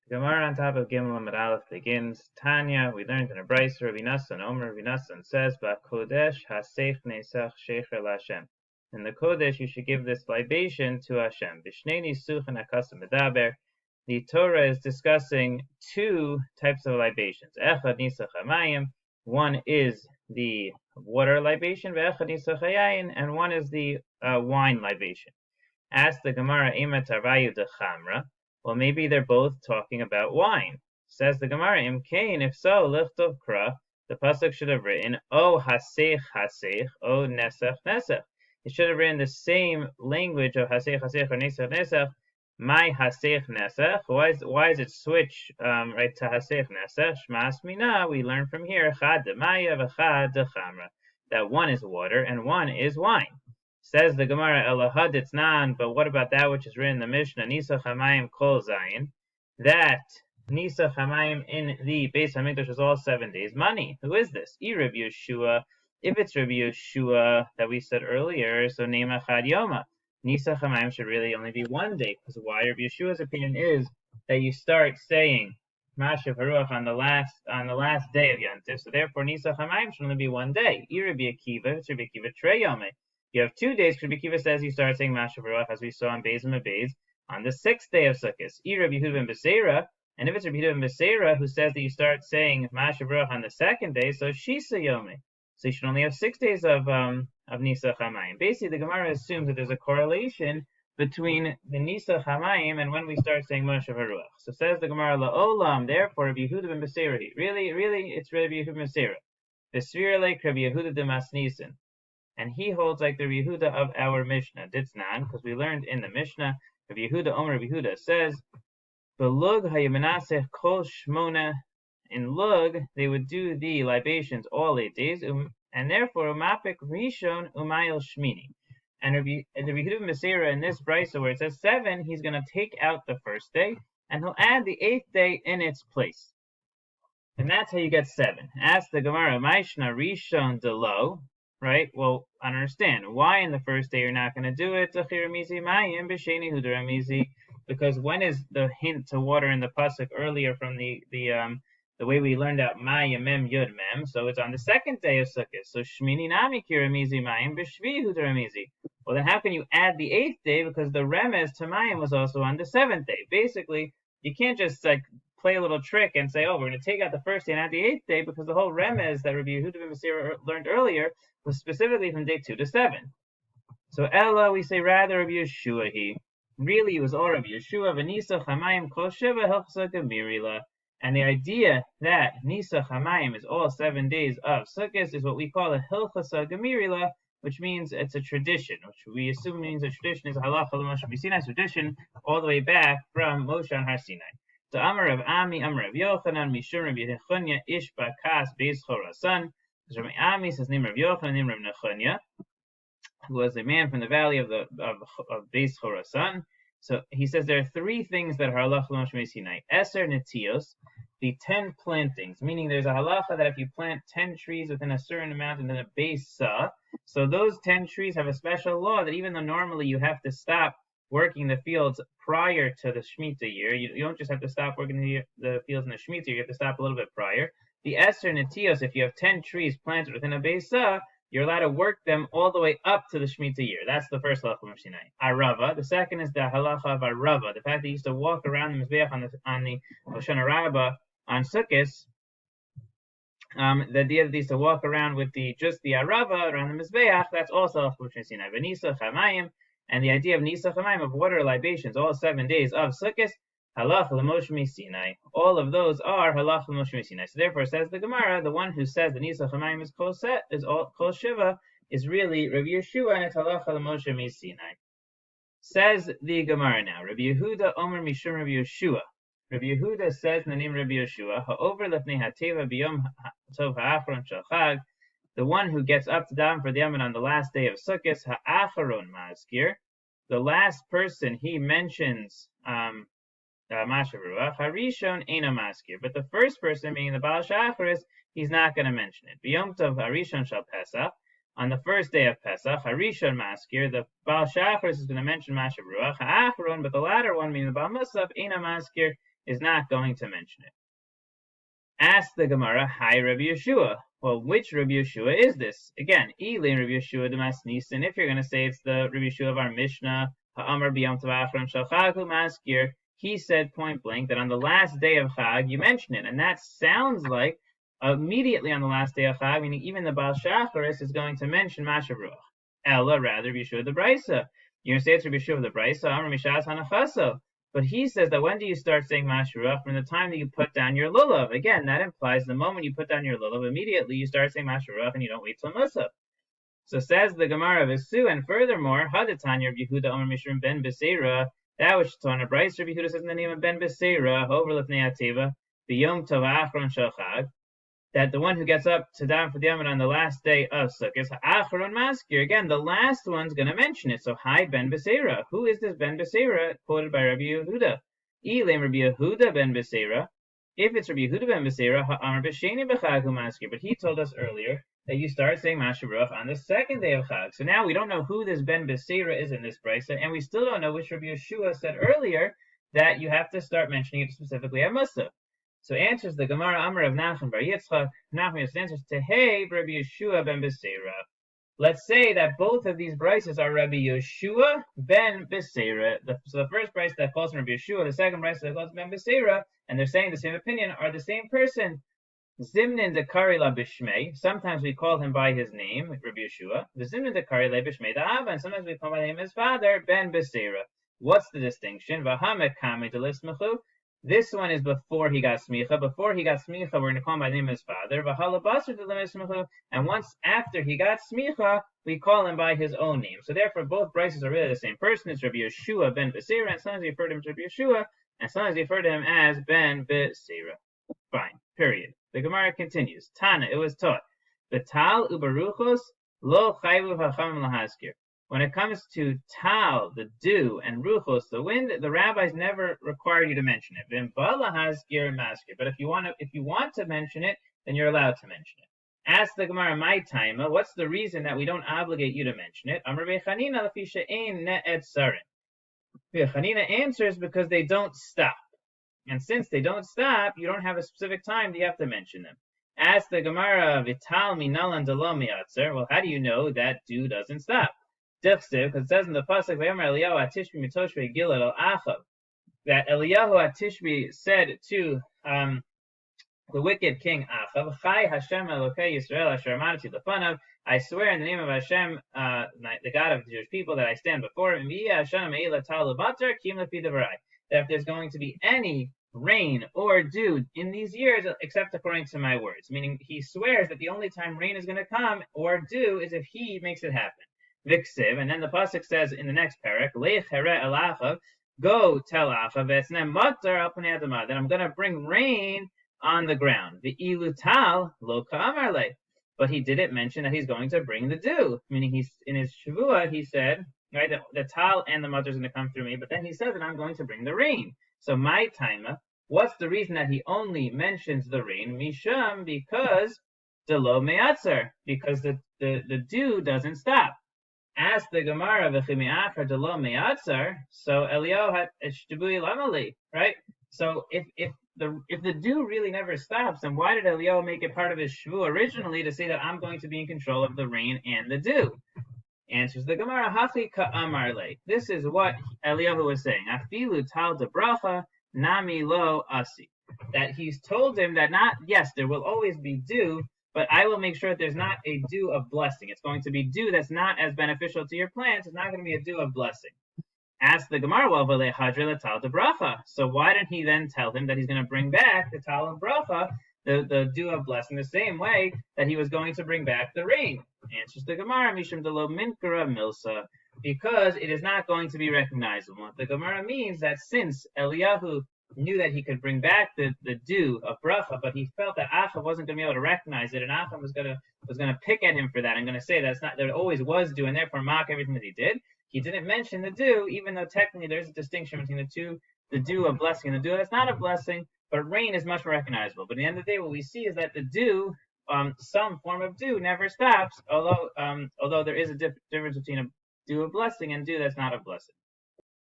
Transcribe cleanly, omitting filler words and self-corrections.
The Gemara on top of Gimel and Aleph begins. Tanya, we learned in a Brayso, Rabbi Nassan, Omer Rabbi Nassan says, "Ba'kodesh haseich neisach shecher LaHashem." In the Kodesh, you should give this libation to Hashem. Bishnei nisuchen hakasam medaber. The Torah is discussing two types of libations. Echad nisach hamayim. One is the water libation, ve'echad nisach hayayin, and one is the wine libation. Ask the Gemara, Ema tarvayu de chamra. Well, maybe they're both talking about wine. Says the Gemara, Im kain, if so, lichtov kra, the pasuk should have written, O hasech hasech, O nesach nesach. It should have written the same language of hasech hasech or nesach nesach. My hasech nesach. Why is it switch right to hasech nesach? Shmas mina. We learn from here, chad de maya v'chad de chamra, that one is water and one is wine. Says the Gemara, Elahad Itznan, but what about that which is written in the Mishnah, Nisach Hamayim Kol Zayin? That Nisach Hamayim in the Beis HaMikdash is all 7 days. Money. Who is this? Rabbi Yeshua. If it's Rabbi Yeshua that we said earlier, so Neima Chad Yoma. Nisach Hamayim should really only be 1 day. Because why? Rabbi Yeshua's opinion is that you start saying Mashav Haruach on the last day of Yantif. So therefore Nisach Hamayim should only be 1 day. Rabbi Akiva, it's Rabbi Akiva Trey Yomei. You have 2 days. Rabbi Akiva says you start saying Mashav Haruach, as we saw in Beis Mabez, on the 6th day of Sukkot. Rabbi Yehuda ben Beseira, and if it's Rabbi Yehuda ben Beseira who says that you start saying Mashav Haruach on the 2nd day, so Shisa Yomi. So you should only have 6 days of Nisach Hamayim. Basically, the Gemara assumes that there's a correlation between the Nisach Hamayim and when we start saying Mashav Haruach. So says the Gemara, La'olam, therefore Rabbi Yehuda ben Beseira. Really, it's Rabbi Yehuda ben Beseira. Vesvira like Rabbi Yehuda de Masnisen. And he holds like the Yehuda of our Mishnah, Ditznan, because we learned in the Mishnah, Rabbi Yehuda, Omer Rabbi Yehuda says, Belug hayemenasech kol shmona. In Lug, they would do the libations all 8 days, and therefore umapik rishon umayel shmini. And Rabbi Yehuda Meseira in this brayso where it says 7, he's going to take out the 1st day, and he'll add the 8th day in its place. And that's how you get 7. Ask the Gemara, Maishna rishon delo. Right? Well, I understand why in the 1st day you're not going to do it. Because when is the hint to water in the pasuk earlier from the way we learned out Maya Mem Yud Mem? So it's on the 2nd day of Sukkot. So Shmini Nami Kiramizi Mayim B'Shvi Hudramizi. Well, then how can you add the 8th day? Because the remez to Mayim was also on the 7th day. Basically, you can't just play a little trick and say, oh, we're going to take out the 1st day and add the 8th day, because the whole remez that Rabbi Yehuda ben Beseira learned earlier was specifically from day 2 to 7. So Ella, we say rather Rabbi Yeshua he. Really, it was all Rabbi Yeshua, v'nisach hamayim kol sheva hilchsa gemirila. And the idea that nisach hamayim is all 7 days of Sukkot is what we call a hilchasa gemirila, which means it's a tradition, which we assume means a tradition is a halacha l'Moshe Sinai tradition all the way back from Moshe on Har Sinai. So Amar of Ami, Amar of Yochanan, Mishum Rabbi Yechunya, Ish Bakas, Beis Chorasan. Rabbi Ami says name Rabbi Yochanan, name Rabbi Yechunya, who was a man from the valley of Beis Chorasan. So he says there are 3 things that are halacha l'Moshe Sinai. Eser netios, the 10 plantings, meaning there's a halacha that if you plant 10 trees within a certain amount and then a base so those 10 trees have a special law that even though normally you have to stop working the fields prior to the Shemitah year, you don't just have to stop working the fields in the Shemitah year, you have to stop a little bit prior. The Eser Netios, if you have 10 trees planted within a Beisa, you're allowed to work them all the way up to the Shemitah year. That's the first halacha of Sinai. Arava. The second is the halacha of Arava, the fact that you used to walk around the Mizbeach on the Hoshana Rabbah on Sukkot. The idea that they used to walk around with just the Arava around the Mizbeach, that's also halacha of Sinai. V'nisach hamayim. And the idea of Nisach Hamayim, of water libations, all 7 days of Sukkot, halach l'Moshe Sinai. All of those are halach l'Moshe Sinai. So therefore, says the Gemara, the one who says that Nisach Hamayim is kol shiva is really Rabbi Yeshua, and it's halach l'Moshe Sinai. Says the Gemara now, Rabbi Yehuda Omer Mishum Rabbi Yeshua. Rabbi Yehuda says in the name of Rabbi Yeshua, ha'over lefnei hateva b'yom tov ha'achron shel chag. The one who gets up to daven for the Yaman on the last day of Sukkot, ha'acharon ma'askir, the last person he mentions Mashav Haruach, harishon eina ma'askir, but the first person, meaning the Baal Shacharis, he's not going to mention it. B'yom tov harishon shel Pesach, on the first day of Pesach, harishon ma'askir, the Baal Shacharis is going to mention Mashav Haruach, ha'acharon, but the latter one, meaning the Baal Musaf, eina ma'askir, is not going to mention it. Ask the Gemara, hi Rabbi Yeshua. Well, which Rabbi Yeshua is this? Again, Elin Rabbi Yeshua de Masnisin. If you're going to say it's the Rabbi Yeshua of our Mishnah, Ha'amar b'yom tov achron shel Chag hu maskir, he said point blank that on the last day of Chag you mention it, and that sounds like immediately on the last day of Chag, meaning even the Baal Shacharis is going to mention Mashav Ruach. Ella, rather, Rabbi Yeshua the Brisa. You're going to say it's Rabbi Yeshua the Brisa, Amar Mishas Hanachaso. But he says that when do you start saying Masharuach? From the time that you put down your lulav. Again, that implies the moment you put down your lulav, immediately you start saying Masharuach and you don't wait till Musaf. So says the Gemara of Isu, and furthermore, Hadatanya Rabbi Yehuda Omer Mishrim ben Beseira, that which is on a Bryce, Rabbi Yehuda says in the name of ben Beseira, over Lifnei Ativa, B'yom Tov Achron Shel Chag, that the one who gets up to daven for the Yom on the last day of Sukkot, Achron Maskir. Again, the last one's going to mention it. So, hi Ben Beseira. Who is this Ben Beseira quoted by Rabbi Yehuda? Elam Rabbi Yehuda Ben Beseira. If it's Rabbi Yehuda Ben Beseira, Ha'amar B'sheni B'chag Hu Maskir. But he told us earlier that you start saying Masharuach on the second day of Chag. So now we don't know who this Ben Beseira is in this brisa, and we still don't know which Rabbi Yeshua said earlier that you have to start mentioning it specifically at Musaf. So answers the Gemara Amar of Nachman Bar Yitzchak. Nachman answers to Hey Rabbi Yeshua ben Beseira. Let's say that both of these brises are Rabbi Yeshua ben Beseira. So the first brise that calls him Rabbi Yeshua, the second brise that calls him ben Beseira, and they're saying the same opinion, are the same person. Zimnin de Kari la Bishmei. Sometimes we call him by his name, Rabbi Yeshua. The Zimnin de Kari la Bishmei da Abba, and sometimes we call him by the name of his father, ben Beseira. What's the distinction? Vahamek kame de lismachu. This one is before he got smicha. Before he got smicha, we're going to call him by the name of his father. And once after he got smicha, we call him by his own name. So therefore, both brises are really the same person. It's Rabbi Yeshua ben Beseira, and sometimes we refer to him as Rabbi Yeshua, and sometimes we refer to him as ben Beseira. Fine. Period. The Gemara continues. Tana, it was taught. Betal ubaruchos lo chayvu hachamim lahaskir. When it comes to tal, the dew, and ruchos, the wind, the rabbis never required you to mention it. But if you want to mention it, then you're allowed to mention it. Ask the Gemara, my time, what's the reason that we don't obligate you to mention it? Amar Bechanina lefisha ein ne'et sarin. Bechanina answers because they don't stop. And since they don't stop, you don't have a specific time that you have to mention them. Ask the Gemara, vital minalan delo miatzer. Well, how do you know that dew doesn't stop? Because it says in the pasuk, Eliyahu Atishbi mitoshvei gilad al Achav, that Eliyahu Atishbi said to the wicked king Achav, Chai Hashem Elokei Yisrael Asher Amanati Lefanav, I swear in the name of Hashem, the God of the Jewish people, that I stand before him, that if there's going to be any rain or dew in these years, except according to my words, meaning he swears that the only time rain is going to come or dew is if he makes it happen. Viksiv, and then the pasuk says in the next parak, Leich heret el Achav, go tell Achav, that I'm going to bring rain on the ground. The ilutal lo ka'amarle, but he didn't mention that he's going to bring the dew, meaning he's in his shavua. He said, right, that the tal and the mother is going to come through me, but then he says that I'm going to bring the rain. So my taima, what's the reason that he only mentions the rain? Misham, because the lo me'atzer, because the dew doesn't stop. Ask the Gemara v'chimiachar de lo me'atzar. So Eliyahu had eshtibui lamali, right? So if the dew really never stops, then why did Eliyahu make it part of his shvu originally to say that I'm going to be in control of the rain and the dew? Answers the Gemara, hachi ka'amarle. This is what Eliyahu was saying. Afilu tal de bracha nami lo asi. That he's told him that yes, there will always be dew, but I will make sure that there's not a dew of blessing. It's going to be dew that's not as beneficial to your plants. It's not going to be a dew of blessing. Ask the Gemara, well, tal de bracha. So why didn't he then tell him that he's going to bring back the tal of bracha, the dew of blessing, the same way that he was going to bring back the rain? Answers the Gemara, mishum de lo minkara milsa, because it is not going to be recognizable. The Gemara means that since Eliyahu knew that he could bring back the dew of bracha, but he felt that Achav wasn't going to be able to recognize it, and Achav was going to pick at him for that. I'm going to say that's not, there always was dew, and therefore mock everything that he did. He didn't mention the dew, even though technically there's a distinction between the two, the dew of blessing and the dew that's not a blessing, but rain is much more recognizable. But at the end of the day, what we see is that the dew, some form of dew, never stops, although there is a difference between a dew of blessing and dew that's not a blessing.